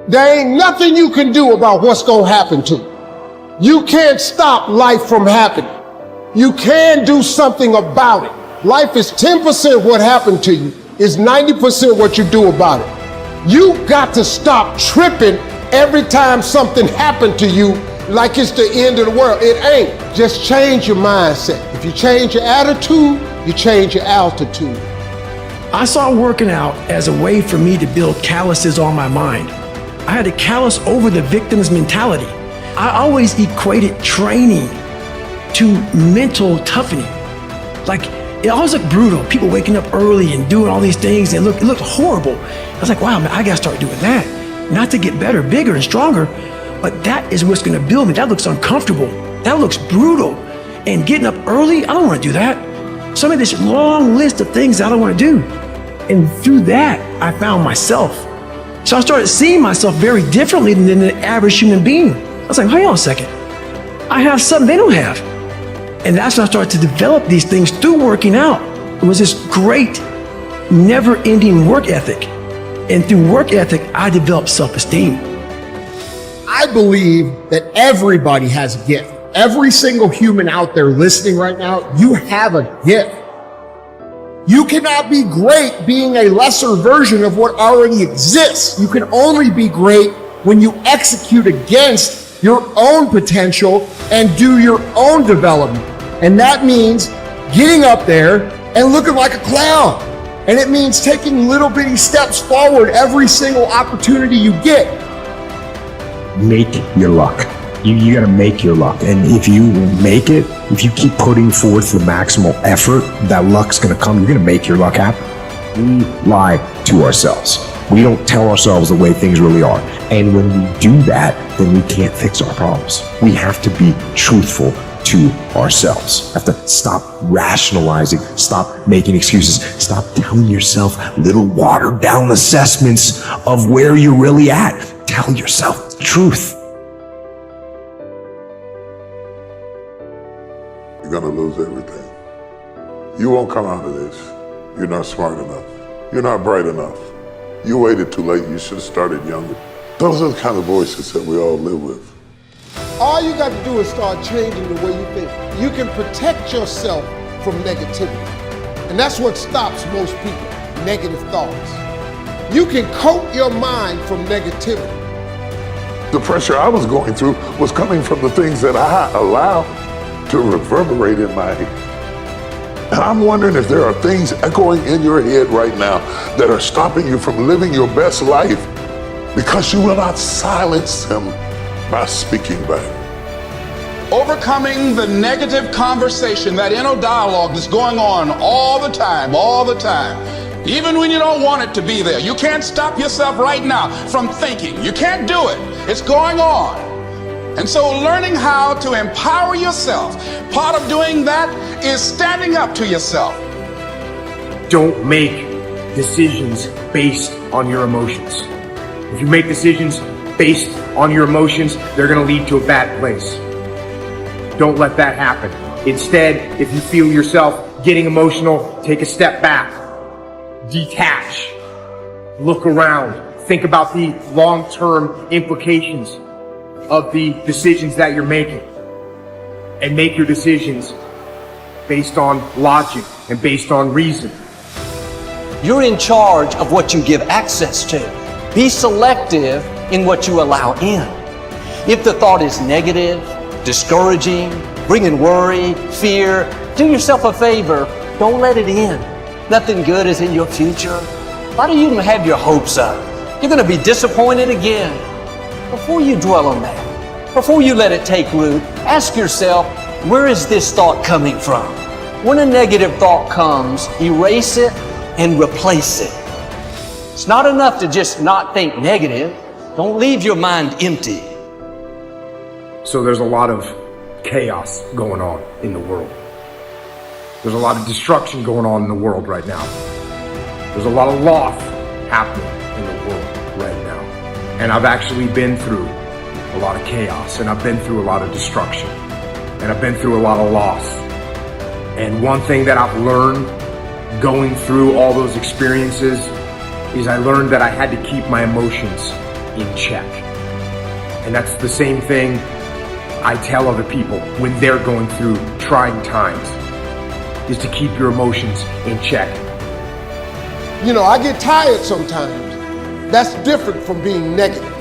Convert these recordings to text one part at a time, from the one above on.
There ain't nothing you can do about what's gonna happen to you. You can't stop life from happening. You can do something about it. Life is 10% what happened to you, is 90% what you do about it. You got to stop tripping every time something happened to you like it's the end of the world. It ain't. Just change your mindset. If you change your attitude, you change your altitude. I saw working out as a way for me to build calluses on my mind. I had to callous over the victim's mentality. I always equated training to mental toughening. Like, it always looked brutal. People waking up early and doing all these things, and it looked horrible. I was like, wow, man, I gotta start doing that. Not to get better, bigger, and stronger, but that is what's gonna build me. That looks uncomfortable. That looks brutal. And getting up early, I don't wanna do that. So I made this long list of things I don't wanna do. And through that, I found myself. So I started seeing myself very differently than the average human being. I was like, hang on a second. I have something they don't have. And that's when I started to develop these things through working out. It was this great, never-ending work ethic. And through work ethic, I developed self-esteem. I believe that everybody has a gift. Every single human out there listening right now, you have a gift. You cannot be great being a lesser version of what already exists. You can only be great when you execute against your own potential and do your own development. And that means getting up there and looking like a clown. And it means taking little bitty steps forward every single opportunity you get. Make your luck. You gotta make your luck. And if you make it, if you keep putting forth the maximal effort, that luck's gonna come. You're gonna make your luck happen. We lie to ourselves. We don't tell ourselves the way things really are. And when we do that, then we can't fix our problems. We have to be truthful to ourselves. Have to stop rationalizing, stop making excuses, stop telling yourself little watered down assessments of where you're really at. Tell yourself the truth. You're gonna lose everything. You won't come out of this. You're not smart enough. You're not bright enough. You waited too late. You should have started younger. Those are the kind of voices that we all live with. All you got to do is start changing the way you think. You can protect yourself from negativity. And that's what stops most people, negative thoughts. You can coat your mind from negativity. The pressure I was going through was coming from the things that I allowed to reverberate in my head. And I'm wondering if there are things echoing in your head right now that are stopping you from living your best life because you will not silence them by speaking back. Overcoming the negative conversation, that inner dialogue that's going on all the time, even when you don't want it to be there. You can't stop yourself right now from thinking. You can't do it. It's going on. And so learning how to empower yourself, part of doing that is standing up to yourself. Don't make decisions based on your emotions. If you make decisions based on your emotions, they're going to lead to a bad place. Don't let that happen. Instead, if you feel yourself getting emotional, take a step back, detach, look around, think about the long-term implications of the decisions that you're making, and make your decisions based on logic and based on reason. You're in charge of what you give access to. Be selective in what you allow in. If the thought is negative, discouraging, bringing worry, fear, do yourself a favor, don't let it in. Nothing good is in your future. Why do you even have your hopes up? You're going to be disappointed again. Before you dwell on that, before you let it take root, ask yourself, where is this thought coming from? When a negative thought comes, erase it and replace it. It's not enough to just not think negative. Don't leave your mind empty. So there's a lot of chaos going on in the world. There's a lot of destruction going on in the world right now. There's a lot of loss happening in the world right now. And I've actually been through a lot of chaos, and I've been through a lot of destruction, and I've been through a lot of loss. And one thing that I've learned going through all those experiences is I learned that I had to keep my emotions in check. And that's the same thing I tell other people when they're going through trying times, is to keep your emotions in check. You know, I get tired sometimes. That's different from being negative,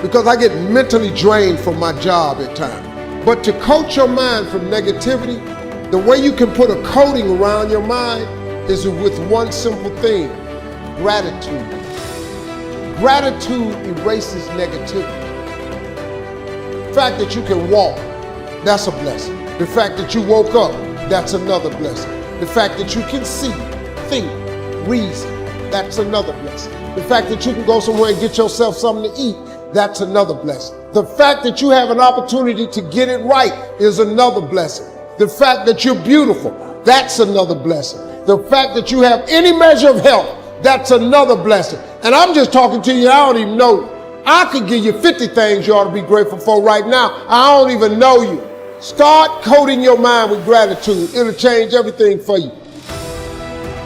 because I get mentally drained from my job at times. But to coach your mind from negativity, the way you can put a coating around your mind is with one simple thing: gratitude. Gratitude erases negativity. The fact that you can walk, that's a blessing. The fact that you woke up, that's another blessing. The fact that you can see, think, reason, that's another blessing. The fact that you can go somewhere and get yourself something to eat, that's another blessing. The fact that you have an opportunity to get it right is another blessing. The fact that you're beautiful, that's another blessing. The fact that you have any measure of health, that's another blessing. And I'm just talking to you, I don't even know. I could give you 50 things you ought to be grateful for right now. I don't even know you. Start coating your mind with gratitude. It'll change everything for you.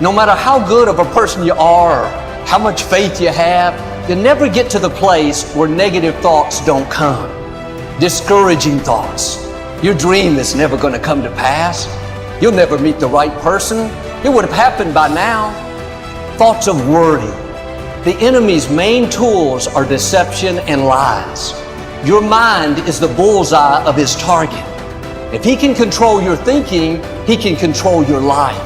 No matter how good of a person you are, how much faith you have, you'll never get to the place where negative thoughts don't come. Discouraging thoughts. Your dream is never going to come to pass. You'll never meet the right person. It would have happened by now. Thoughts of worry. The enemy's main tools are deception and lies. Your mind is the bullseye of his target. If he can control your thinking, he can control your life.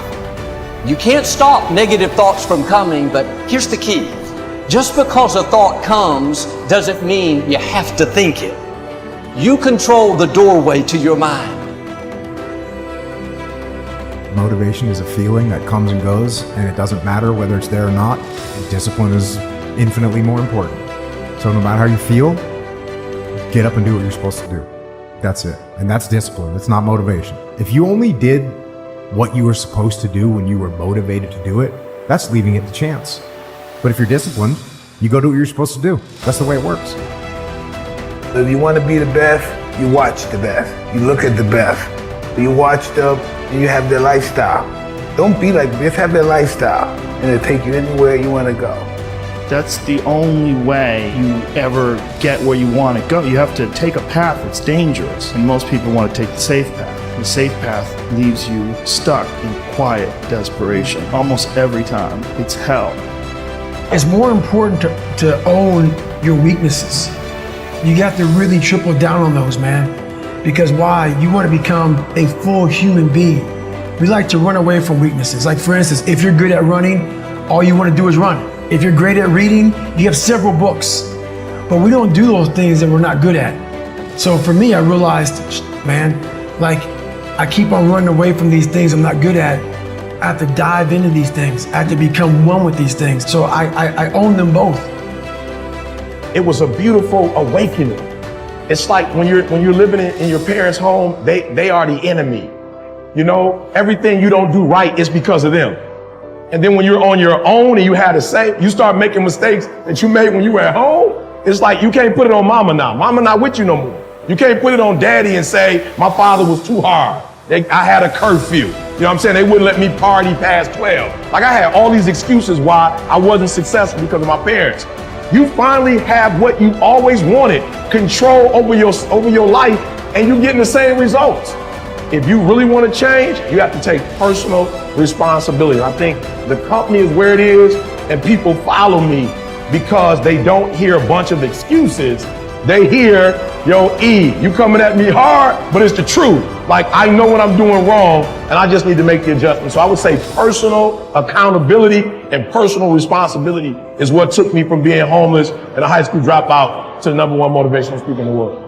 You can't stop negative thoughts from coming, but here's the key. Just because a thought comes doesn't mean you have to think it. You control the doorway to your mind. Motivation is a feeling that comes and goes, and it doesn't matter whether it's there or not. Discipline is infinitely more important. So no matter how you feel, get up and do what you're supposed to do. That's it. And that's discipline. It's not motivation. If you only did what you were supposed to do when you were motivated to do it, that's leaving it to chance. But if you're disciplined, you go do what you're supposed to do. That's the way it works. If you want to be the best, you watch the best. You look at the best. You watch them and you have their lifestyle. Don't be like this, have their lifestyle, and it'll take you anywhere you want to go. That's the only way you ever get where you want to go. You have to take a path that's dangerous, and most people want to take the safe path. The safe path leaves you stuck in quiet desperation. Almost every time, it's hell. It's more important to own your weaknesses. You got to really triple down on those, man. Because why? You want to become a full human being. We like to run away from weaknesses. Like for instance, if you're good at running, all you want to do is run. If you're great at reading, you have several books. But we don't do those things that we're not good at. So for me, I realized, man, like I keep on running away from these things I'm not good at. I have to dive into these things. I have to become one with these things. So I own them both. It was a beautiful awakening. It's like when you're living in your parents' home, they are the enemy. You know, everything you don't do right is because of them. And then when you're on your own and you had to say, you start making mistakes that you made when you were at home, it's like you can't put it on mama now. Mama not with you no more. You can't put it on daddy and say, my father was too hard. I had a curfew. You know what I'm saying? They wouldn't let me party past 12. Like I had all these excuses why I wasn't successful because of my parents. You finally have what you always wanted, control over your life, and you're getting the same results. If you really want to change, you have to take personal responsibility. I think the company is where it is, and people follow me because they don't hear a bunch of excuses. They hear, yo, E, you coming at me hard, but it's the truth. Like, I know what I'm doing wrong, and I just need to make the adjustment. So I would say personal accountability and personal responsibility is what took me from being homeless and a high school dropout to the #1 motivational speaker in the world.